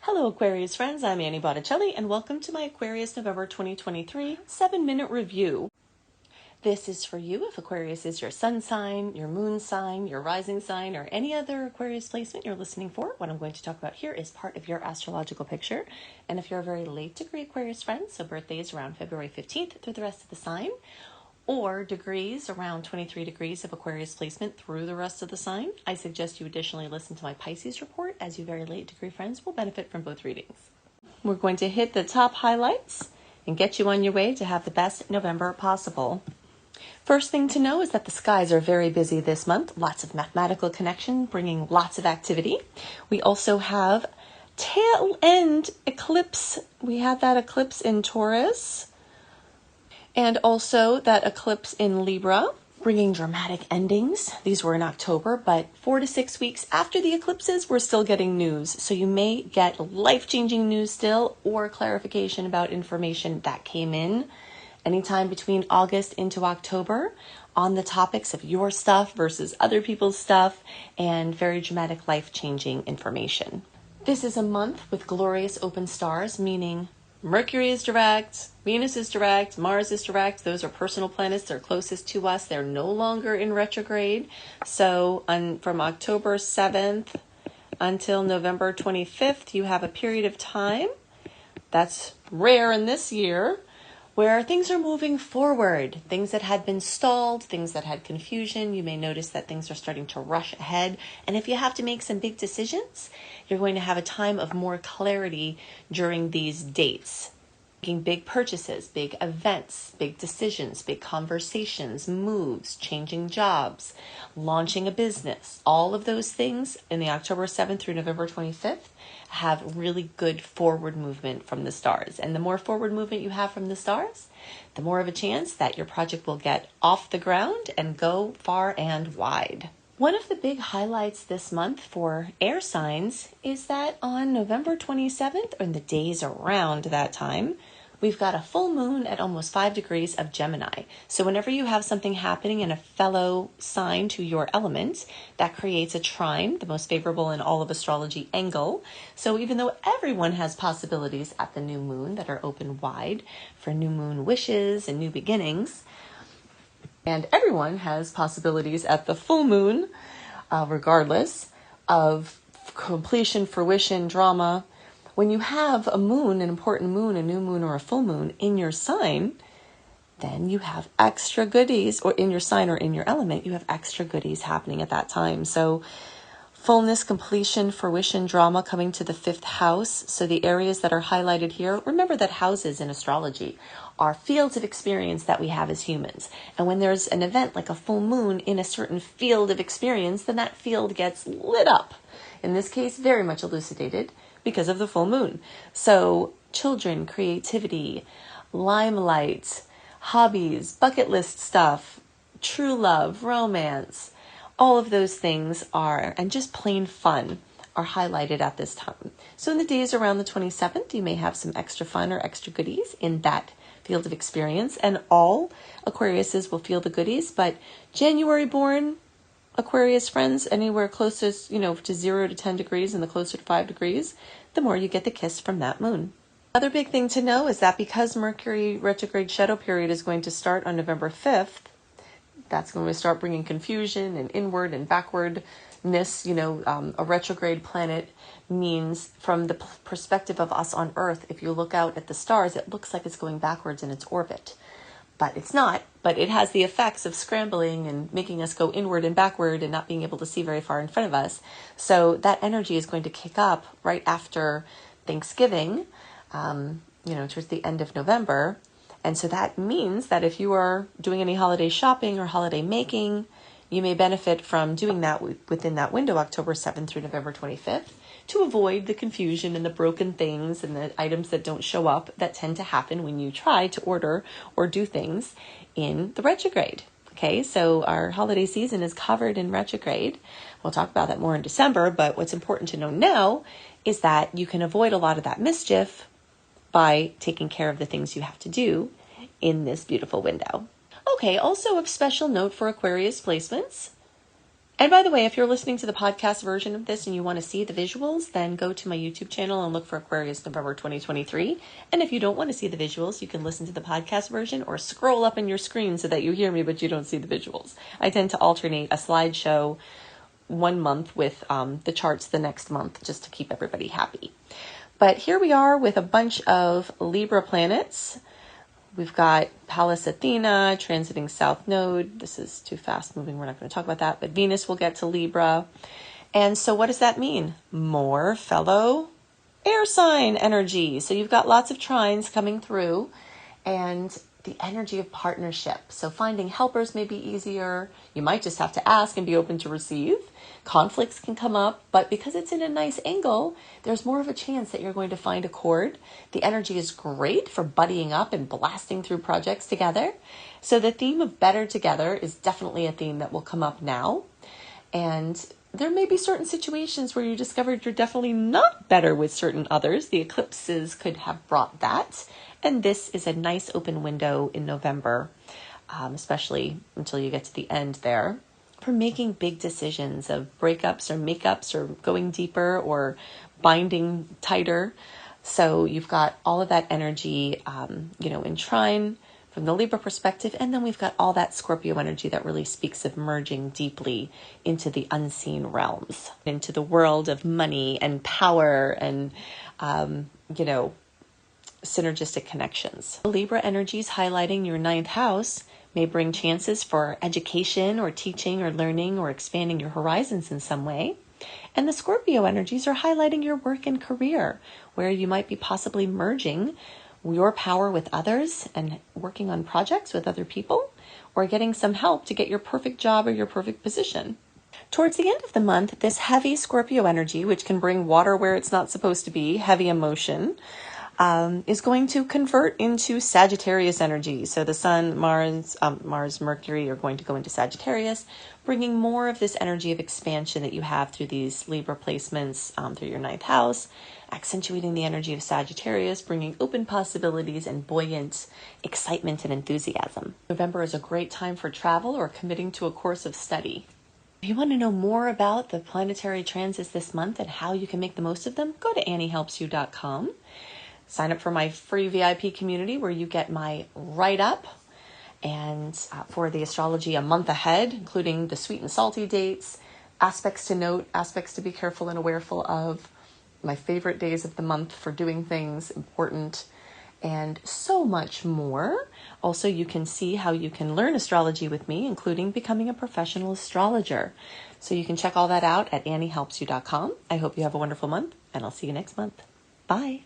Hello Aquarius friends, I'm Annie Botticelli and welcome to my Aquarius November 2023 7-minute review. This is for you if Aquarius is your sun sign, your moon sign, your rising sign, or any other Aquarius placement you're listening for. What I'm going to talk about here is part of your astrological picture. And if you're a very late degree Aquarius friend, so birthdays around February 15th through the rest of the sign, or degrees around 23 degrees of Aquarius placement through the rest of the sign, I suggest you additionally listen to my Pisces report, as you very late degree friends will benefit from both readings. We're going to hit the top highlights and get you on your way to have the best November possible. First thing to know is that the skies are very busy this month. Lots of mathematical connection, bringing lots of activity. We also have tail end eclipse. We had that eclipse in Taurus. And also that eclipse in Libra, bringing dramatic endings. These were in October, but 4 to 6 weeks after the eclipses, we're still getting news. So you may get life-changing news still, or clarification about information that came in anytime between August into October on the topics of your stuff versus other people's stuff, and very dramatic life-changing information. This is a month with glorious open stars, meaning Mercury is direct, Venus is direct, Mars is direct. Those are personal planets. They're closest to us. They're no longer in retrograde. So from October 7th until November 25th, you have a period of time that's rare in this year where things are moving forward. Things that had been stalled, things that had confusion. You may notice that things are starting to rush ahead. And if you have to make some big decisions, you're going to have a time of more clarity during these dates. Making big purchases, big events, big decisions, big conversations, moves, changing jobs, launching a business. All of those things in the October 7th through November 25th have really good forward movement from the stars. And the more forward movement you have from the stars, the more of a chance that your project will get off the ground and go far and wide. One of the big highlights this month for air signs is that on November 27th, or in the days around that time, we've got a full moon at almost 5 degrees of Gemini. So whenever you have something happening in a fellow sign to your element, that creates a trine, the most favorable in all of astrology angle. So even though everyone has possibilities at the new moon that are open wide for new moon wishes and new beginnings, and everyone has possibilities at the full moon, regardless of completion, fruition, drama. When you have a moon, an important moon, a new moon, or a full moon in your sign, then you have extra goodies, or in your sign or in your element, you have extra goodies happening at that time. So fullness, completion, fruition, drama coming to the 5th house. So the areas that are highlighted here, remember that houses in astrology are fields of experience that we have as humans. And when there's an event like a full moon in a certain field of experience, then that field gets lit up. In this case, very much elucidated because of the full moon. So children, creativity, limelight, hobbies, bucket list stuff, true love, romance, all of those things are, and just plain fun, are highlighted at this time. So in the days around the 27th, you may have some extra fun or extra goodies in that field of experience, and all Aquariuses will feel the goodies, but January born Aquarius friends, anywhere closest, to 0 to 10 degrees and the closer to 5 degrees, the more you get the kiss from that moon. Another big thing to know is that because Mercury retrograde shadow period is going to start on November 5th, that's going to start bringing confusion and inward and backwardness. A retrograde planet means, from the perspective of us on Earth, if you look out at the stars, it looks like it's going backwards in its orbit. But it's not, but it has the effects of scrambling and making us go inward and backward and not being able to see very far in front of us. So that energy is going to kick up right after Thanksgiving, towards the end of November. And so that means that if you are doing any holiday shopping or holiday making, you may benefit from doing that within that window, October 7th through November 25th, to avoid the confusion and the broken things and the items that don't show up that tend to happen when you try to order or do things in the retrograde. Okay, so our holiday season is covered in retrograde. We'll talk about that more in December, but what's important to know now is that you can avoid a lot of that mischief by taking care of the things you have to do in this beautiful window. Okay, also of special note for Aquarius placements, And by the way, if you're listening to the podcast version of this and you want to see the visuals, then go to my YouTube channel and look for Aquarius November 2023. And if you don't want to see the visuals, you can listen to the podcast version or scroll up in your screen so that you hear me, but you don't see the visuals. I tend to alternate a slideshow one month with the charts the next month, just to keep everybody happy. But here we are with a bunch of Libra planets. We've got Pallas Athena transiting South Node. This is too fast moving. We're not going to talk about that. But Venus will get to Libra. And so what does that mean? More fellow air sign energy. So you've got lots of trines coming through and the energy of partnership. So finding helpers may be easier. You might just have to ask and be open to receive. Conflicts can come up, but because it's in a nice angle, there's more of a chance that you're going to find a chord. The energy is great for buddying up and blasting through projects together. So the theme of better together is definitely a theme that will come up now. And there may be certain situations where you discovered you're definitely not better with certain others. The eclipses could have brought that. And this is a nice open window in November, especially until you get to the end there, for making big decisions of breakups or makeups or going deeper or binding tighter. So you've got all of that energy, in trine from the Libra perspective. And then we've got all that Scorpio energy that really speaks of merging deeply into the unseen realms, into the world of money and power and, synergistic connections. Libra energies highlighting your 9th house may bring chances for education or teaching or learning or expanding your horizons in some way. And the Scorpio energies are highlighting your work and career, where you might be possibly merging your power with others and working on projects with other people, or getting some help to get your perfect job or your perfect position. Towards the end of the month, this heavy Scorpio energy, which can bring water where it's not supposed to be, heavy emotion, is going to convert into Sagittarius energy. So the Sun, Mars, Mercury are going to go into Sagittarius, bringing more of this energy of expansion that you have through these Libra placements through your 9th house, accentuating the energy of Sagittarius, bringing open possibilities and buoyant excitement and enthusiasm. November is a great time for travel or committing to a course of study. If you want to know more about the planetary transits this month and how you can make the most of them, go to AnnieHelpsYou.com. Sign up for my free VIP community where you get my write-up and for the astrology a month ahead, including the sweet and salty dates, aspects to note, aspects to be careful and awareful of, my favorite days of the month for doing things important, and so much more. Also, you can see how you can learn astrology with me, including becoming a professional astrologer. So you can check all that out at AnnieHelpsYou.com. I hope you have a wonderful month, and I'll see you next month. Bye.